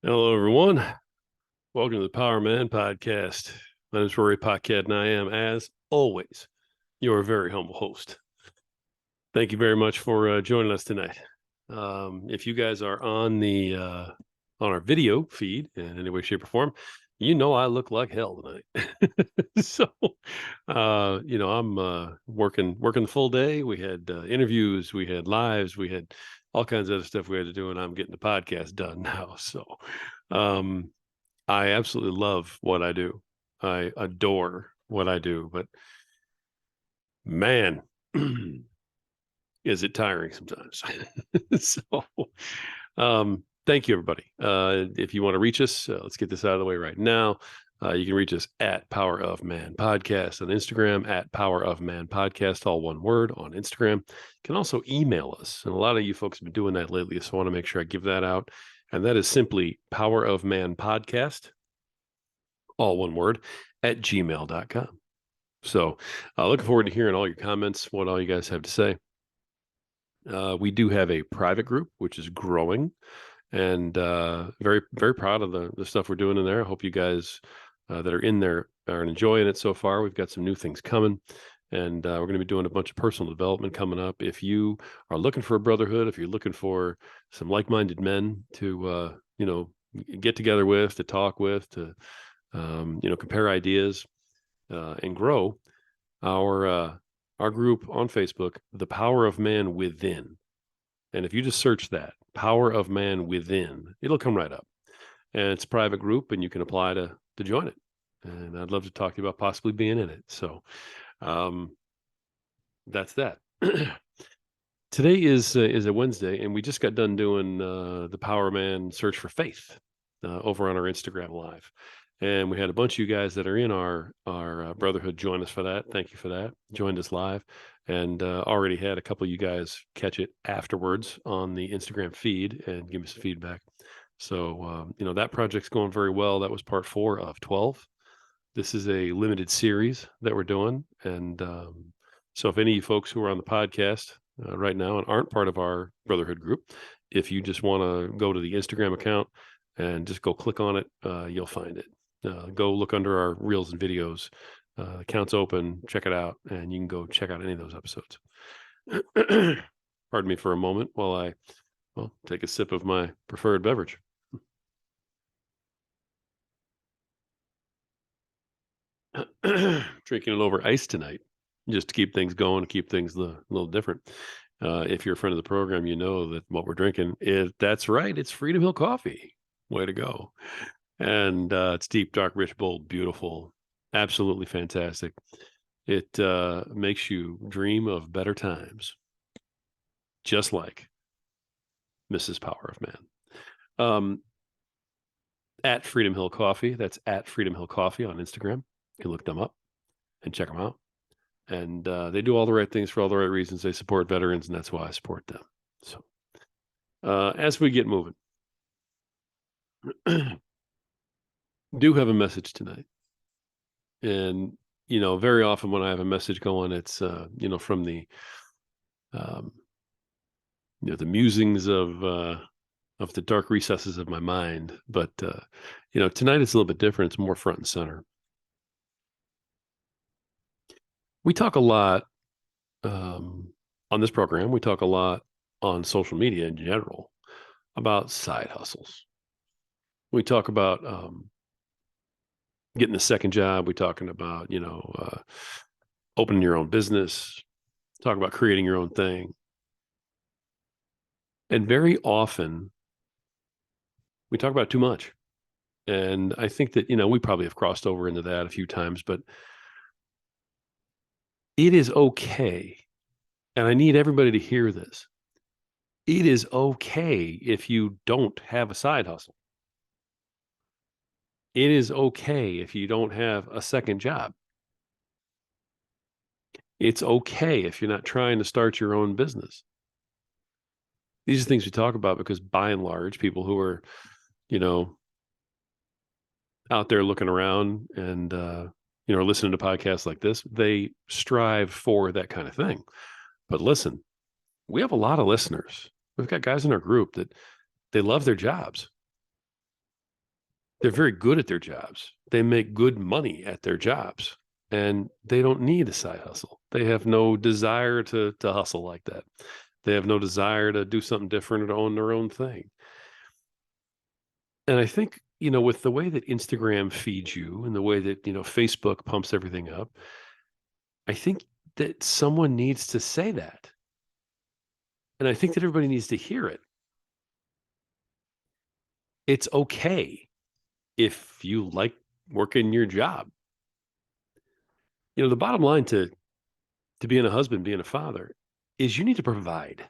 Hello, everyone. Welcome to the Power Man Podcast. My name is Rory Paquette, and I am, as always, your very humble host. Thank you very much for joining us tonight. If you guys are on our video feed in any way, shape, or form, you know I look like hell tonight. So, I'm working the full day. We had interviews, we had lives, we had all kinds of other stuff we had to do, and I'm getting the podcast done now. So, um, I absolutely love what I do. I adore what I do, but man, is it tiring sometimes. So, thank you, everybody. If you want to reach us, let's get this out of the way right now. You can reach us at Power of Man Podcast on Instagram, at Power of Man Podcast, all one word on Instagram. You can also email us. And a lot of you folks have been doing that lately. So I want to make sure I give that out. And that is simply Power of Man Podcast, all one word, at gmail.com. So looking forward to hearing all your comments, what all you guys have to say. We do have a private group, which is growing, and very, very proud of the stuff we're doing in there. I hope you guys that are in there are enjoying it so far. We've got some new things coming, and we're going to be doing a bunch of personal development coming up. If you are looking for a brotherhood, if you're looking for some like-minded men to, get together with, to talk with, to, compare ideas and grow, our group on Facebook, The Power of Man Within. And if you just search that, Power of Man Within, it'll come right up. And it's a private group, and you can apply to join it. And I'd love to talk to you about possibly being in it. So that's that. Today is a Wednesday, and we just got done doing the Power Man Search for Faith over on our Instagram Live. And we had a bunch of you guys that are in our brotherhood join us for that. Thank you for that. Joined us live, and already had a couple of you guys catch it afterwards on the Instagram feed and give me some feedback. So that project's going very well. That was part 4 of 12. This is a limited series that we're doing, and so if any of you folks who are on the podcast right now and aren't part of our brotherhood group, if you just want to go to the Instagram account and just go click on it, you'll find it. Go look under our reels and videos. Account's open. Check it out, and you can go check out any of those episodes. Pardon me for a moment while I take a sip of my preferred beverage. Drinking it over ice tonight, just to keep things going, keep things a little different. If you're a friend of the program, you know that what we're drinking that's right. It's Freedom Hill coffee. Way to go. And it's deep, dark, rich, bold, beautiful, absolutely fantastic. It makes you dream of better times, just like Mrs. Power of Man. At Freedom Hill Coffee, that's at Freedom Hill Coffee on Instagram. You can look them up and check them out. And they do all the right things for all the right reasons. They support veterans, and that's why I support them. So as we get moving, do have a message tonight. And, very often when I have a message going, it's, from the, the musings of the dark recesses of my mind. But, tonight it's a little bit different. It's more front and center. We talk a lot on this program. We talk a lot on social media in general about side hustles. We talk about getting a second job. We're talking about, opening your own business, talk about creating your own thing. And very often we talk about too much. And I think that, we probably have crossed over into that a few times, but it is okay. And I need everybody to hear this. It is okay if you don't have a side hustle. It is okay if you don't have a second job. It's okay if you're not trying to start your own business. These are things we talk about because by and large, people who are, out there looking around and, listening to podcasts like this, they strive for that kind of thing. But listen, we have a lot of listeners. We've got guys in our group that they love their jobs. They're very good at their jobs. They make good money at their jobs, and they don't need a side hustle. They have no desire to hustle like that. They have no desire to do something different or to own their own thing. And I think, with the way that Instagram feeds you and the way that, Facebook pumps everything up, I think that someone needs to say that. And I think that everybody needs to hear it. It's okay if you like working your job. The bottom line to being a husband, being a father, is you need to provide.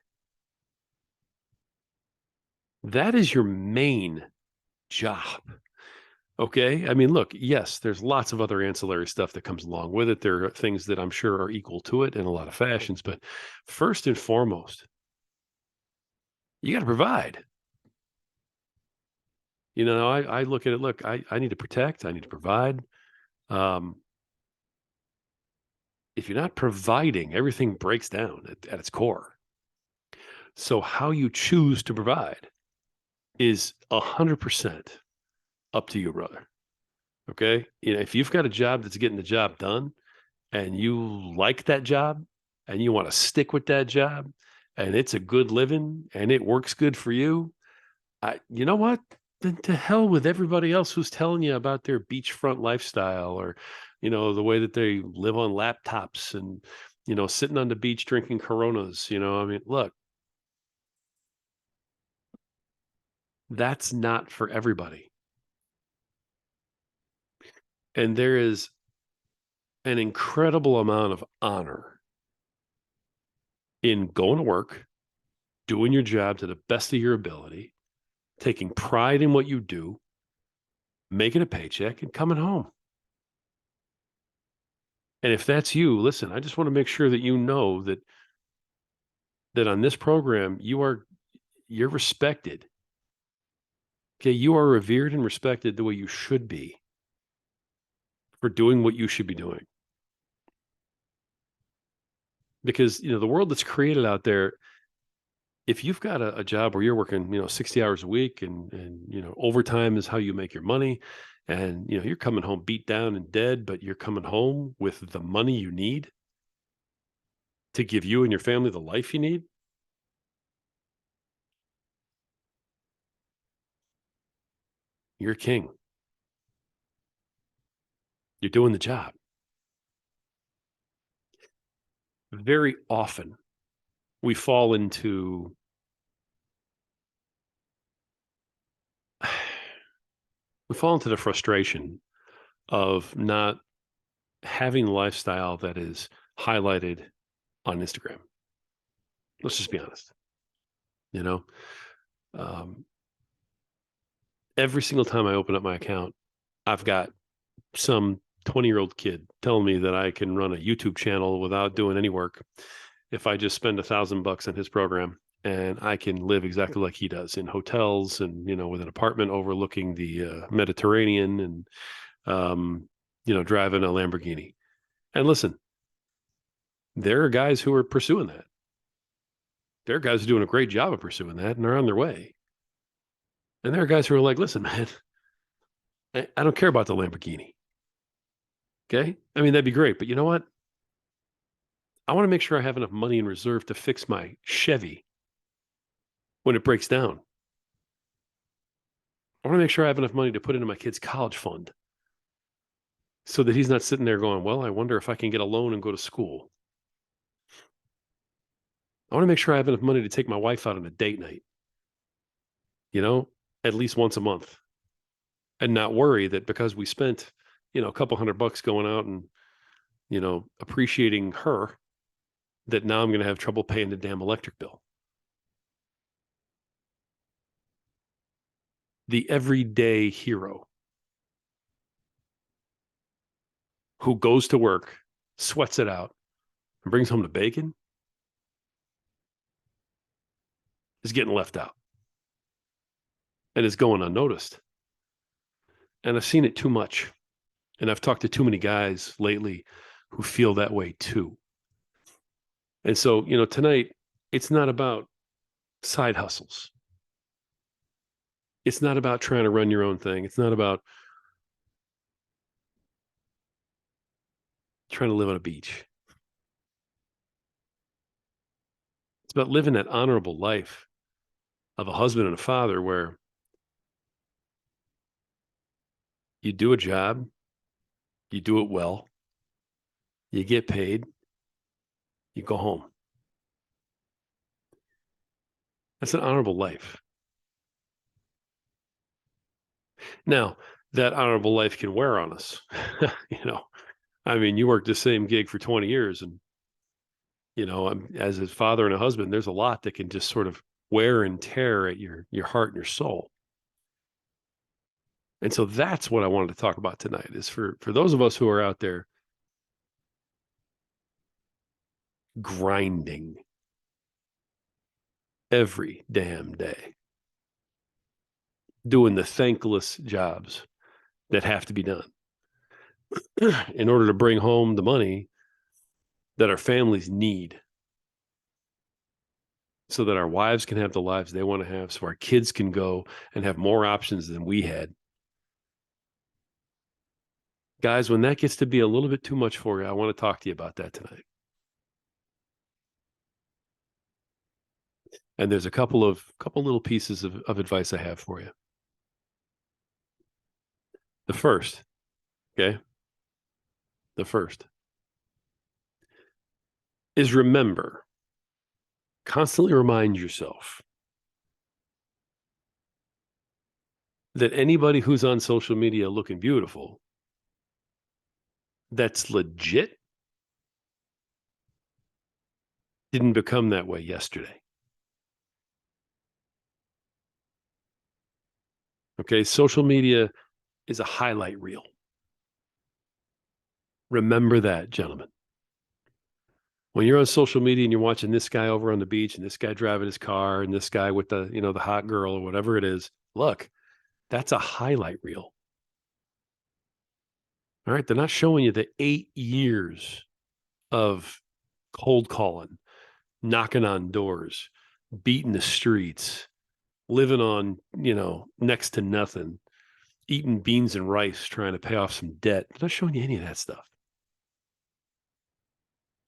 That is your main job. Okay. I mean, look, yes, there's lots of other ancillary stuff that comes along with it. There are things that I'm sure are equal to it in a lot of fashions, but first and foremost, you got to provide. I look at it, look, I need to protect, I need to provide. Um, if you're not providing, everything breaks down at its core. So how you choose to provide is 100% up to you, brother. Okay. If you've got a job that's getting the job done and you like that job and you want to stick with that job and it's a good living and it works good for you, you know what? Then to hell with everybody else who's telling you about their beachfront lifestyle or, the way that they live on laptops and, sitting on the beach drinking Coronas. I mean, look, that's not for everybody. And there is an incredible amount of honor in going to work, doing your job to the best of your ability, taking pride in what you do, making a paycheck, and coming home. And if that's you, listen, I just want to make sure that you know that on this program, you're respected. Okay, you are revered and respected the way you should be for doing what you should be doing. Because the world that's created out there, if you've got a job where you're working 60 hours a week and overtime is how you make your money, and you're coming home beat down and dead, but you're coming home with the money you need to give you and your family the life you need, you're a king. You're doing the job. Very often we fall into the frustration of not having the lifestyle that is highlighted on Instagram. Let's just be honest. You know, um, every single time I open up my account, I've got some 20-year-old kid telling me that I can run a YouTube channel without doing any work if I just spend $1,000 on his program, and I can live exactly like he does in hotels and with an apartment overlooking the Mediterranean and driving a Lamborghini. And listen, there are guys who are pursuing that. There are guys who are doing a great job of pursuing that, and they're on their way. And there are guys who are like, listen, man, I don't care about the Lamborghini. Okay. I mean, that'd be great. But you know what? I want to make sure I have enough money in reserve to fix my Chevy when it breaks down. I want to make sure I have enough money to put into my kid's college fund so that he's not sitting there going, well, I wonder if I can get a loan and go to school. I want to make sure I have enough money to take my wife out on a date night, at least once a month, and not worry that because we spent, a couple $100 going out and, appreciating her, that now I'm going to have trouble paying the damn electric bill. The everyday hero who goes to work, sweats it out, and brings home the bacon is getting left out and is going unnoticed. And I've seen it too much. And I've talked to too many guys lately who feel that way too. And so, tonight, it's not about side hustles. It's not about trying to run your own thing. It's not about trying to live on a beach. It's about living that honorable life of a husband and a father where you do a job, you do it well, you get paid, you go home. That's an honorable life. Now, that honorable life can wear on us. I mean, you worked the same gig for 20 years, and as a father and a husband, there's a lot that can just sort of wear and tear at your heart and your soul. And so that's what I wanted to talk about tonight, is for those of us who are out there grinding every damn day, doing the thankless jobs that have to be done in order to bring home the money that our families need, so that our wives can have the lives they want to have, so our kids can go and have more options than we had. Guys, when that gets to be a little bit too much for you, I want to talk to you about that tonight. And there's a couple little pieces of advice I have for you. The first, okay? The first is constantly remind yourself that anybody who's on social media looking beautiful, that's legit, didn't become that way yesterday. Okay, social media is a highlight reel. Remember that, gentlemen. When you're on social media and you're watching this guy over on the beach and this guy driving his car and this guy with the hot girl or whatever it is, look, that's a highlight reel. All right. They're not showing you the 8 years of cold calling, knocking on doors, beating the streets, living on, next to nothing, eating beans and rice, trying to pay off some debt. They're not showing you any of that stuff.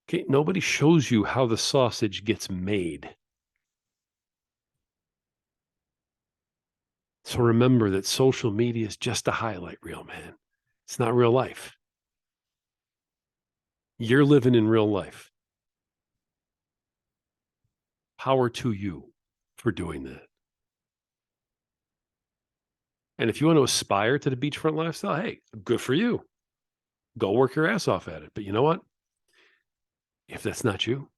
Okay. Nobody shows you how the sausage gets made. So remember that social media is just a highlight reel, man. It's not real life. You're living in real life. Power to you for doing that. And if you want to aspire to the beachfront lifestyle, hey, good for you. Go work your ass off at it. But you know what? If that's not you,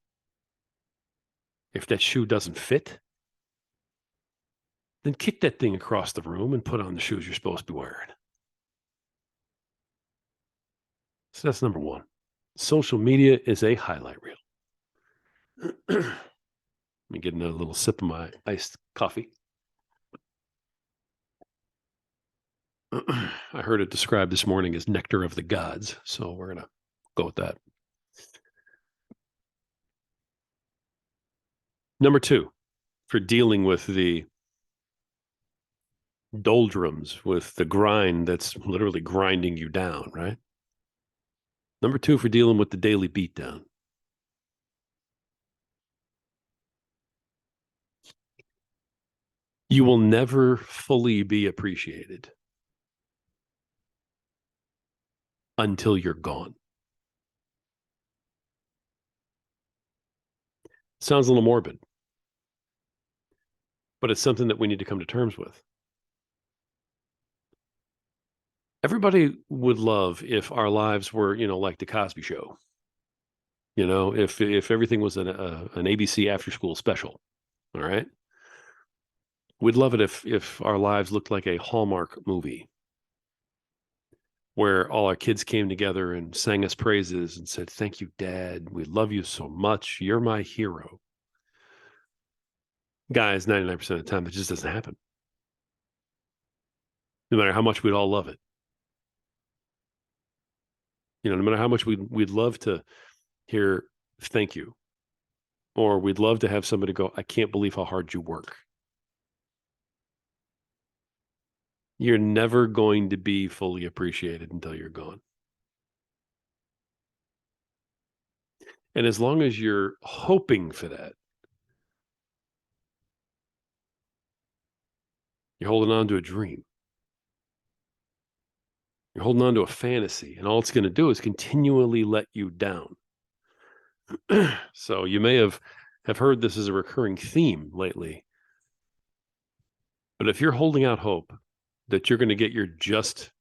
if that shoe doesn't fit, then kick that thing across the room and put on the shoes you're supposed to be wearing. So that's number one. Social media is a highlight reel. Let me get another little sip of my iced coffee. I heard it described this morning as nectar of the gods. So we're going to go with that. Number two, for dealing with the doldrums, with the grind that's literally grinding you down, right? Number two, for dealing with the daily beatdown. You will never fully be appreciated until you're gone. Sounds a little morbid, but it's something that we need to come to terms with. Everybody would love if our lives were, like the Cosby Show. If everything was an ABC after school special, all right? We'd love it if our lives looked like a Hallmark movie where all our kids came together and sang us praises and said, "Thank you, Dad. We love you so much. You're my hero." Guys, 99% of the time, it just doesn't happen. No matter how much we'd all love it. No matter how much we'd love to hear thank you, or we'd love to have somebody go, "I can't believe how hard you work." You're never going to be fully appreciated until you're gone. And as long as you're hoping for that, you're holding on to a dream. You're holding on to a fantasy, and all it's going to do is continually let you down. So you may have heard this as a recurring theme lately. But if you're holding out hope that you're going to get your just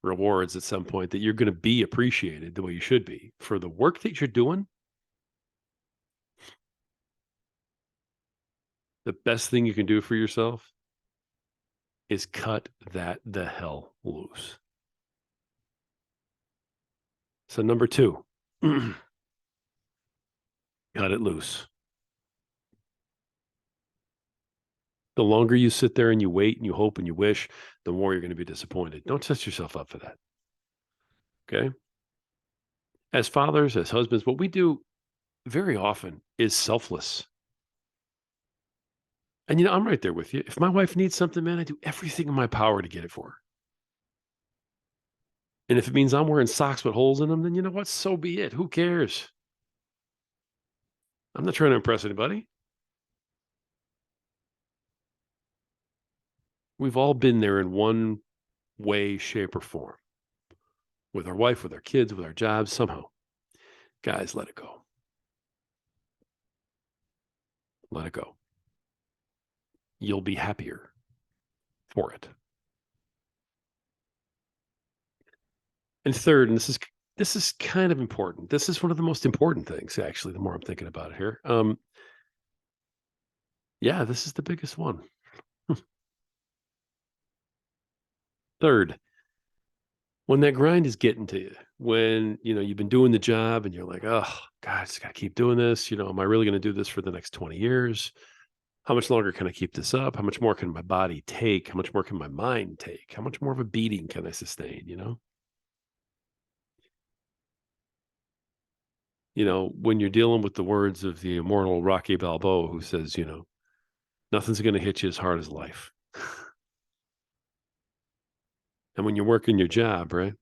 rewards at some point, that you're going to be appreciated the way you should be for the work that you're doing, the best thing you can do for yourself is cut that the hell loose. So number 2, cut it loose. The longer you sit there and you wait and you hope and you wish, the more you're going to be disappointed. Don't set yourself up for that. Okay. As fathers, as husbands, what we do very often is selfless. And, I'm right there with you. If my wife needs something, man, I do everything in my power to get it for her. And if it means I'm wearing socks with holes in them, then you know what? So be it. Who cares? I'm not trying to impress anybody. We've all been there in one way, shape, or form. With our wife, with our kids, with our jobs, somehow. Guys, let it go. Let it go. You'll be happier for it. And third, and this is kind of important. This is one of the most important things, actually, the more I'm thinking about it here. Yeah, this is the biggest one. Third, when that grind is getting to you, when you've been doing the job and you're like, oh God, I just gotta keep doing this. Am I really gonna do this for the next 20 years? How much longer can I keep this up? How much more can my body take? How much more can my mind take? How much more of a beating can I sustain? When you're dealing with the words of the immortal Rocky Balboa, who says, nothing's going to hit you as hard as life. And when you're working your job, right?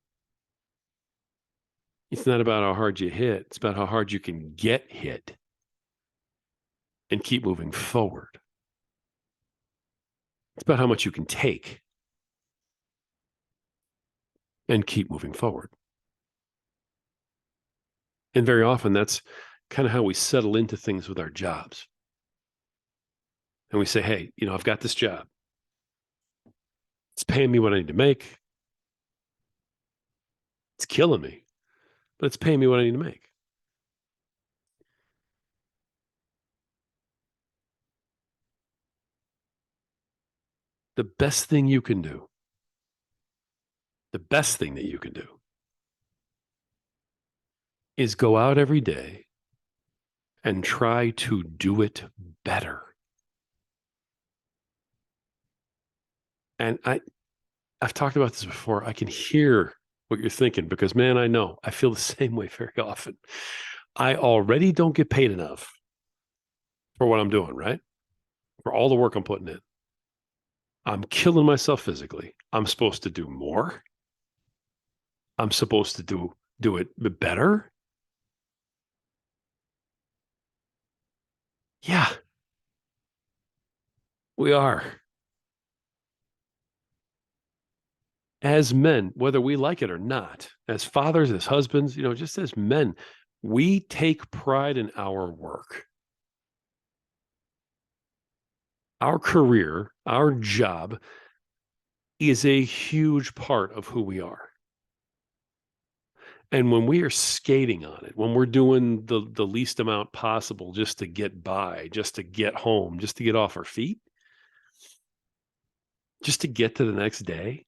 It's not about how hard you hit. It's about how hard you can get hit and keep moving forward. It's about how much you can take and keep moving forward. And very often that's kind of how we settle into things with our jobs. And we say, hey, I've got this job. It's paying me what I need to make. It's killing me, but it's paying me what I need to make. The best thing you can do, the best thing that you can do is go out every day and try to do it better. And I've talked about this before. I can hear what you're thinking because, man, I know I feel the same way very often. I already don't get paid enough for what I'm doing, right? For all the work I'm putting in. I'm killing myself physically. I'm supposed to do more. I'm supposed to do it better. Yeah, we are. As men, whether we like it or not, as fathers, as husbands, just as men, we take pride in our work. Our career, our job is a huge part of who we are. And when we are skating on it, when we're doing the least amount possible just to get by, just to get home, just to get off our feet, just to get to the next day.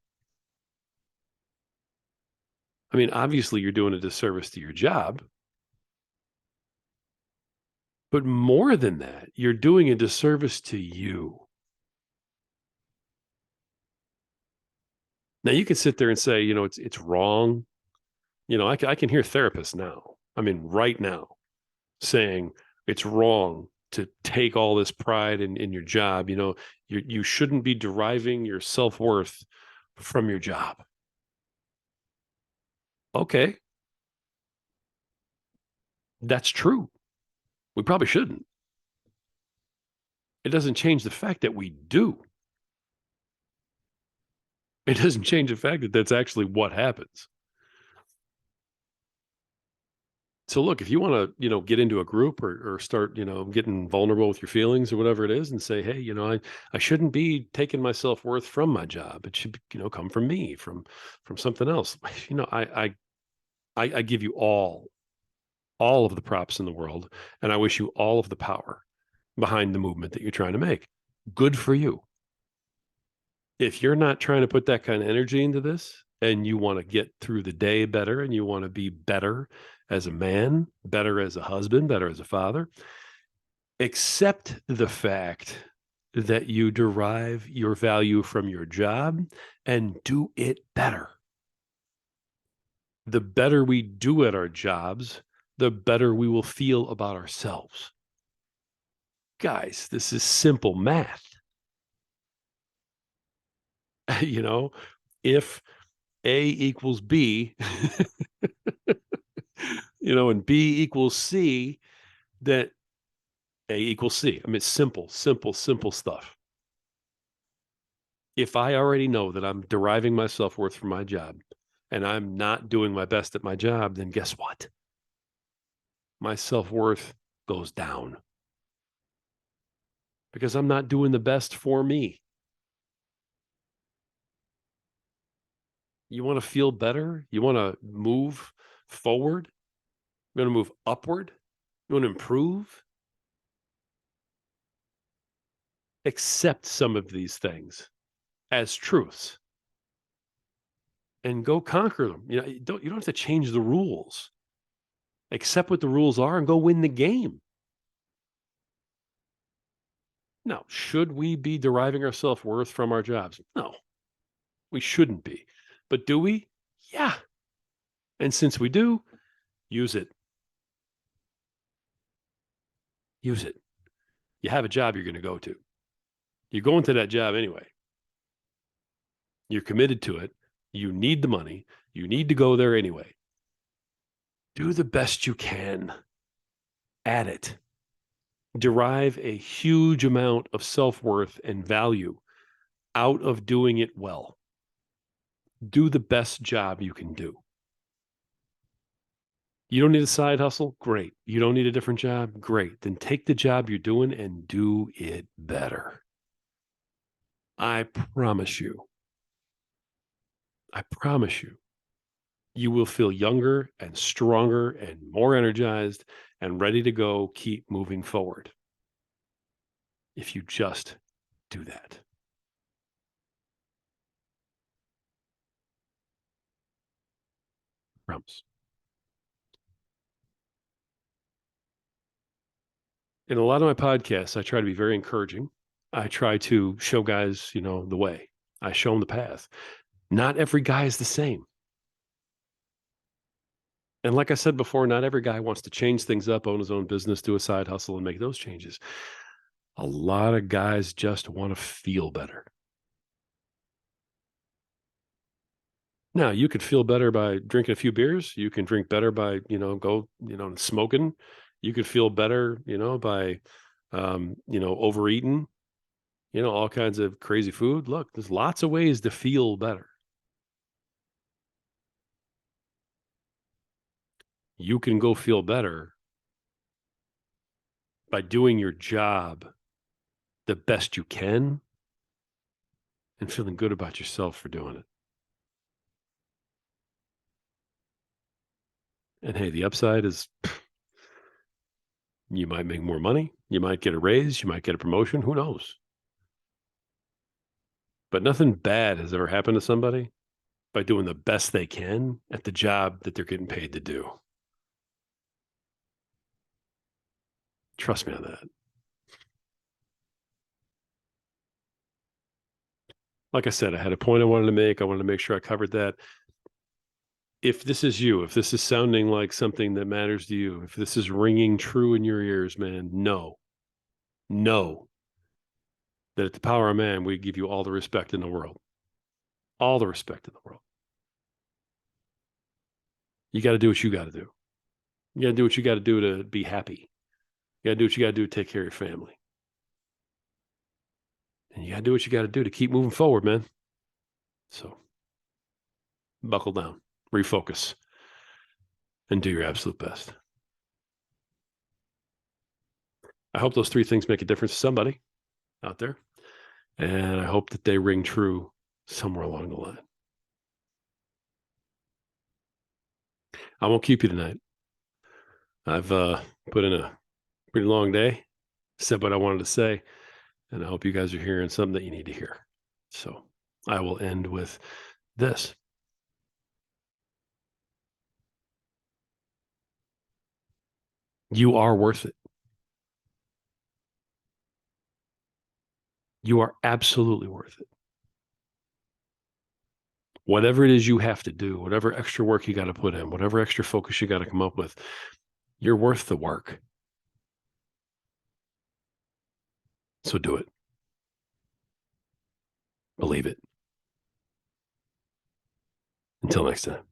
I mean, obviously you're doing a disservice to your job. But more than that, you're doing a disservice to you. Now you can sit there and say, it's wrong. I can hear therapists now. I mean, right now saying it's wrong to take all this pride in your job. You shouldn't be deriving your self-worth from your job. Okay, that's true. We probably shouldn't. It doesn't change the fact that we do. It doesn't change the fact that that's actually what happens. So look, if you want to, get into a group or start, getting vulnerable with your feelings or whatever it is and say, hey, I shouldn't be taking my self-worth from my job. It should, come from me, from something else. I give you all of the props in the world, and I wish you all of the power behind the movement that you're trying to make. Good for you. If you're not trying to put that kind of energy into this and you want to get through the day better and you want to be better as a man, better as a husband, better as a father, accept the fact that you derive your value from your job and do it better. The better we do at our jobs, the better we will feel about ourselves. Guys, this is simple math. If A equals B, and B equals C, that A equals C. I mean, it's simple, simple, simple stuff. If I already know that I'm deriving my self-worth from my job and I'm not doing my best at my job, then guess what? My self-worth goes down because I'm not doing the best for me. You want to feel better? You want to move forward? You want to move upward? You want to improve? Accept some of these things as truths and go conquer them. You don't have to change the rules. Accept what the rules are and go win the game. Now, should we be deriving our self-worth from our jobs? No, we shouldn't be. But do we? Yeah. And since we do, use it. Use it. You have a job you're going to go to. You're going to that job anyway. You're committed to it. You need the money. You need to go there anyway. Do the best you can at it. Derive a huge amount of self-worth and value out of doing it well. Do the best job you can do. You don't need a side hustle? Great. You don't need a different job? Great. Then take the job you're doing and do it better. I promise you, you will feel younger and stronger and more energized and ready to go keep moving forward if you just do that. Promise. In a lot of my podcasts, I try to be very encouraging. I try to show guys, the way. I show them the path. Not every guy is the same. And like I said before, not every guy wants to change things up, own his own business, do a side hustle, and make those changes. A lot of guys just want to feel better. Now, you could feel better by drinking a few beers. You can drink better by, smoking. You could feel better, by, overeating, all kinds of crazy food. Look, there's lots of ways to feel better. You can go feel better by doing your job the best you can and feeling good about yourself for doing it. And hey, the upside is you might make more money. You might get a raise. You might get a promotion. Who knows? But nothing bad has ever happened to somebody by doing the best they can at the job that they're getting paid to do. Trust me on that. Like I said, I had a point I wanted to make. I wanted to make sure I covered that. If this is you, if this is sounding like something that matters to you, if this is ringing true in your ears, man, know that at the Power of Man, we give you all the respect in the world. All the respect in the world. You got to do what you got to do. You got to do what you got to do to be happy. You got to do what you got to do to take care of your family. And you got to do what you got to do to keep moving forward, man. So buckle down, refocus, and do your absolute best. I hope those three things make a difference to somebody out there. And I hope that they ring true somewhere along the line. I won't keep you tonight. I've put in a pretty long day, said what I wanted to say, and I hope you guys are hearing something that you need to hear. So I will end with this. You are worth it. You are absolutely worth it. Whatever it is you have to do, whatever extra work you got to put in, whatever extra focus you got to come up with, you're worth the work. So do it. Believe it. Until next time.